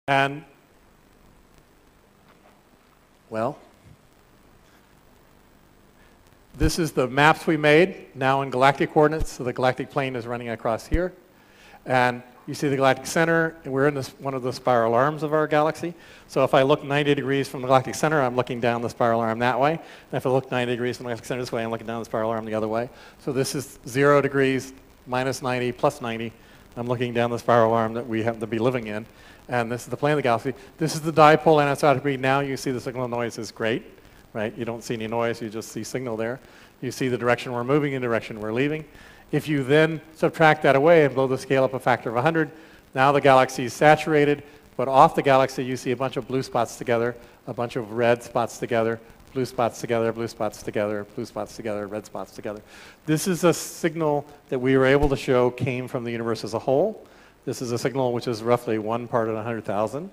And, well, this is the maps we made, now in galactic coordinates. So the galactic plane is running across here. And you see the galactic center, and we're in one of the spiral arms of our galaxy. So if I look 90 degrees from the galactic center, I'm looking down the spiral arm that way. And if I look 90 degrees from the galactic center this way, I'm looking down the spiral arm the other way. So this is 0 degrees, minus 90, plus 90. I'm looking down the spiral arm that we happen to be living in. And this is the plane of the galaxy. This is the dipole anisotropy. Now you see the signal noise is great, right? You don't see any noise, you just see signal there. You see the direction we're moving and the direction we're leaving. If you then subtract that away and blow the scale up a factor of 100, now the galaxy is saturated, but off the galaxy you see a bunch of blue spots together, a bunch of red spots together, blue spots together, blue spots together, blue spots together, red spots together. This is a signal that we were able to show came from the universe as a whole. This is a signal which is roughly 1 part in 100,000.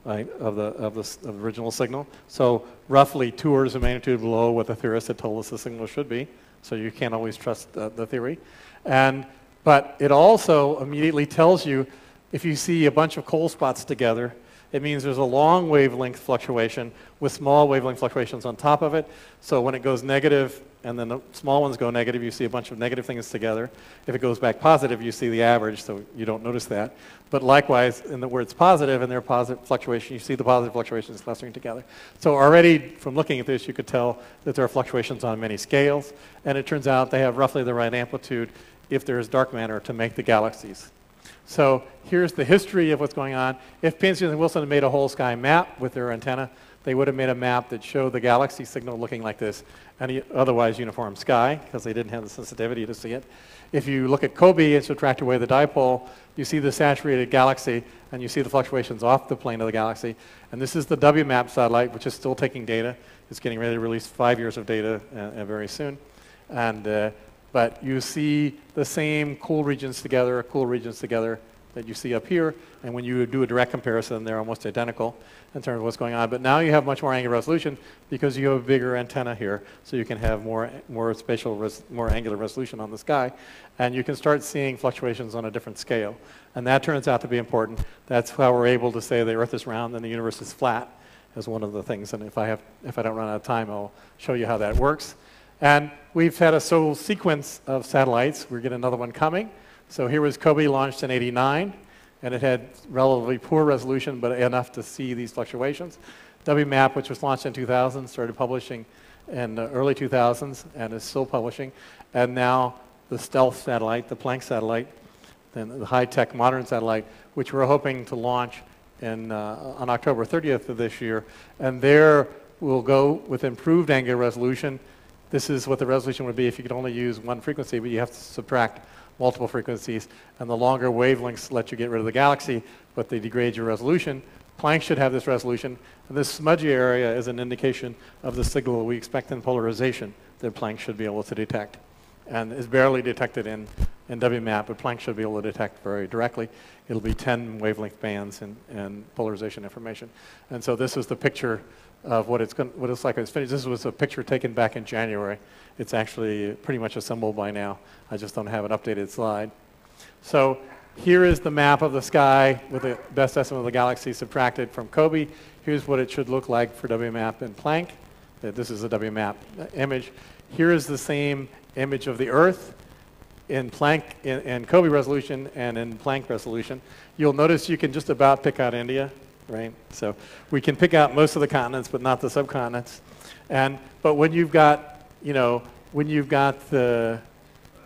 Right, of the original signal. So roughly 2 orders of magnitude below what the theorists had told us the signal should be. So you can't always trust the theory. But it also immediately tells you if you see a bunch of cold spots together, it means there's a long wavelength fluctuation with small wavelength fluctuations on top of it. So when it goes negative and then the small ones go negative, you see a bunch of negative things together. If it goes back positive, you see the average, so you don't notice that. But likewise, where it's positive and there are positive fluctuations, you see the positive fluctuations clustering together. So already from looking at this, you could tell that there are fluctuations on many scales, and it turns out they have roughly the right amplitude if there is dark matter to make the galaxies. So here's the history of what's going on. If Penzias and Wilson had made a whole sky map with their antenna, they would have made a map that showed the galaxy signal looking like this, and otherwise uniform sky, because they didn't have the sensitivity to see it. If you look at COBE and subtract away the dipole, you see the saturated galaxy, and you see the fluctuations off the plane of the galaxy. And this is the WMAP satellite, which is still taking data. It's getting ready to release 5 years of data very soon. But you see the same cool regions together that you see up here, and when you do a direct comparison, they're almost identical in terms of what's going on. But now you have much more angular resolution because you have a bigger antenna here, so you can have more angular resolution on the sky, and you can start seeing fluctuations on a different scale. And that turns out to be important. That's how we're able to say the Earth is round and the universe is flat, as one of the things. And if I don't run out of time, I'll show you how that works. And we've had a whole sequence of satellites. We're getting another one coming. So here was COBE, launched in '89, and it had relatively poor resolution, but enough to see these fluctuations. WMAP, which was launched in 2000, started publishing in the early 2000s and is still publishing. And now the stealth satellite, the Planck satellite, then the high-tech modern satellite, which we're hoping to launch on October 30th of this year. And there we'll go with improved angular resolution. This is what the resolution would be if you could only use one frequency, but you have to subtract multiple frequencies. And the longer wavelengths let you get rid of the galaxy, but they degrade your resolution. Planck should have this resolution. And this smudgy area is an indication of the signal we expect in polarization that Planck should be able to detect. And is barely detected in WMAP, but Planck should be able to detect very directly. It'll be 10 wavelength bands in polarization information. And so this is the picture of what it's like when it's finished. This was a picture taken back in January. It's actually pretty much assembled by now. I just don't have an updated slide. So here is the map of the sky with the best estimate of the galaxy subtracted from COBE. Here's what it should look like for WMAP and Planck. This is a WMAP image. Here is the same image of the Earth in Planck, in COBE resolution and in Planck resolution. You'll notice you can just about pick out India, right? So we can pick out most of the continents, but not the subcontinents. But when you've got,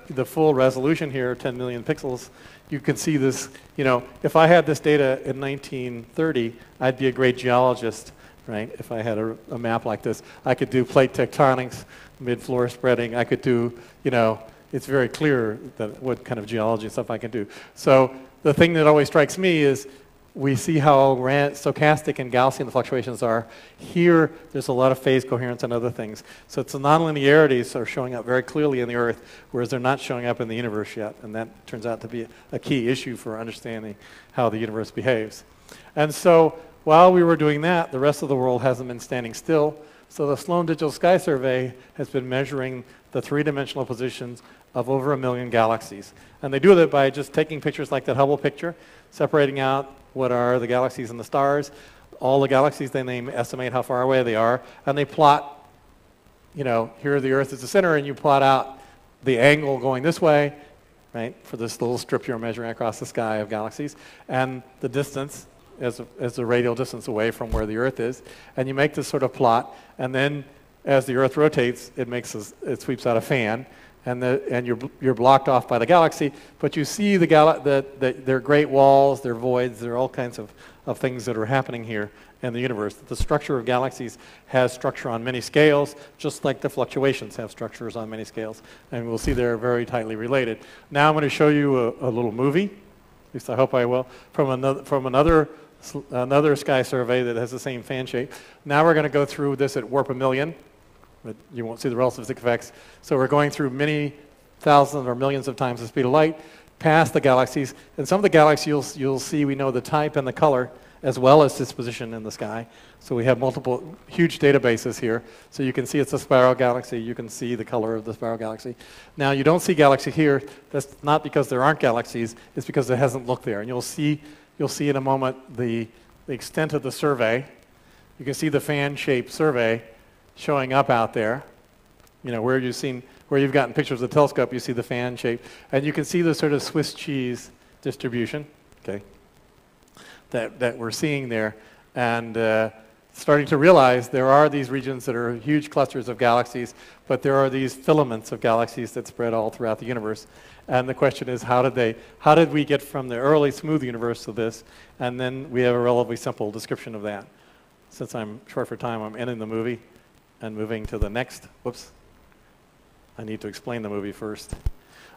the full resolution here, 10 million pixels, you can see this. If I had this data in 1930, I'd be a great geologist, right? If I had a map like this, I could do plate tectonics, mid-floor spreading. I could do, it's very clear that what kind of geology and stuff I can do. So the thing that always strikes me is we see how stochastic and Gaussian the fluctuations are. Here, there's a lot of phase coherence and other things. So it's the nonlinearities are showing up very clearly in the Earth, whereas they're not showing up in the universe yet. And that turns out to be a key issue for understanding how the universe behaves. And so while we were doing that, the rest of the world hasn't been standing still. So the Sloan Digital Sky Survey has been measuring the three-dimensional positions of over 1 million galaxies. And they do that by just taking pictures like that Hubble picture, separating out what are the galaxies and the stars. All the galaxies they name estimate how far away they are, and they plot, you know, here the Earth is the center, and you plot out the angle going this way, right, for this little strip you're measuring across the sky of galaxies, and the distance as the radial distance away from where the Earth is. And you make this sort of plot, and then as the Earth rotates, it sweeps out a fan, and you're blocked off by the galaxy, but you see there are great walls, there are voids, there are all kinds of things that are happening here in the universe. The structure of galaxies has structure on many scales, just like the fluctuations have structures on many scales. And we'll see they're very tightly related. Now I'm going to show you a little movie, at least I hope I will, from another sky survey that has the same fan shape. Now we're going to go through this at warp 1 million, but you won't see the relativistic effects. So we're going through many thousands or millions of times the speed of light, past the galaxies. And some of the galaxies you'll see we know the type and the color, as well as its position in the sky. So we have multiple huge databases here. So you can see it's a spiral galaxy. You can see the color of the spiral galaxy. Now you don't see galaxy here. That's not because there aren't galaxies. It's because it hasn't looked there. And you'll see in a moment the extent of the survey. You can see the fan-shaped survey showing up out there. You know, where you've gotten pictures of the telescope, you see the fan shape. And you can see the sort of Swiss cheese distribution, okay, that we're seeing there. And starting to realize there are these regions that are huge clusters of galaxies, but there are these filaments of galaxies that spread all throughout the universe. And the question is, how did we get from the early smooth universe to this? And then we have a relatively simple description of that. Since I'm short for time, I'm ending the movie and moving to the next. Whoops. I need to explain the movie first.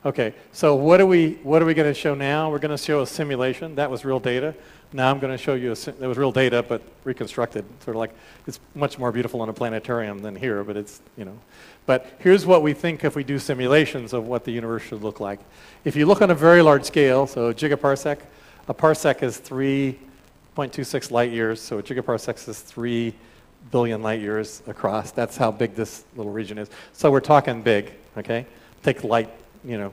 Okay, so what are we going to show now? We're going to show a simulation. That was real data. Now I'm going to show you that was real data, but reconstructed. Sort of like, it's much more beautiful in a planetarium than here, but it's, you know. But here's what we think if we do simulations of what the universe should look like. If you look on a very large scale, so a gigaparsec, a parsec is 3.26 light years, so a gigaparsec is 3 billion light years across. That's how big this little region is. So we're talking big, okay? Take light, you know,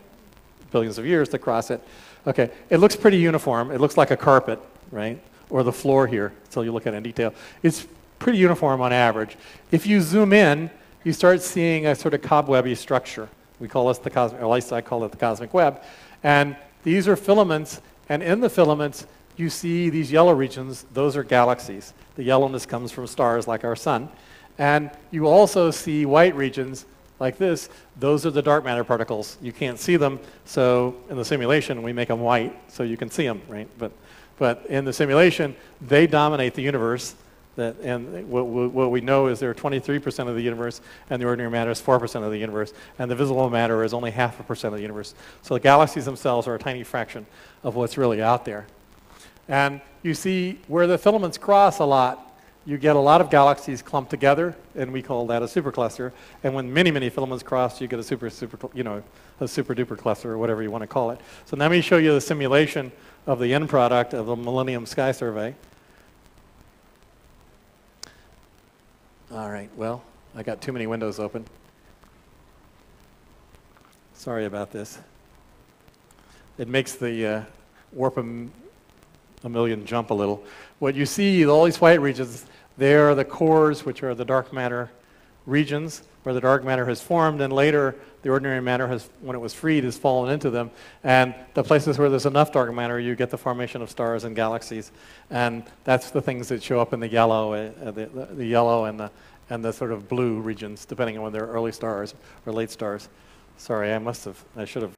billions of years to cross it. Okay, it looks pretty uniform. It looks like a carpet, right? Or the floor here, so you look at it in detail. It's pretty uniform on average. If you zoom in, you start seeing a sort of cobwebby structure. We call this the cosmic, or at least I call it the cosmic web. And these are filaments, and in the filaments, you see these yellow regions. Those are galaxies. The yellowness comes from stars like our sun. And you also see white regions like this. Those are the dark matter particles. You can't see them, so in the simulation, we make them white so you can see them, right? But in the simulation, they dominate the universe. And what we know is they're 23% of the universe, and the ordinary matter is 4% of the universe, and the visible matter is only 0.5% of the universe. So the galaxies themselves are a tiny fraction of what's really out there. And you see where the filaments cross a lot, you get a lot of galaxies clumped together, and we call that a supercluster. And when many, many filaments cross, you get a super duper cluster, or whatever you want to call it. So now let me show you the simulation of the end product of the Millennium Sky Survey. All right, well, I got too many windows open. Sorry about this. It makes the warp a million jump a little. What you see, all these white regions, they are the cores, which are the dark matter regions, where the dark matter has formed, and later the ordinary matter has, when it was freed, has fallen into them. And the places where there's enough dark matter, you get the formation of stars and galaxies. And that's the things that show up in the yellow, the yellow and the sort of blue regions, depending on whether they're early stars or late stars. Sorry, I should have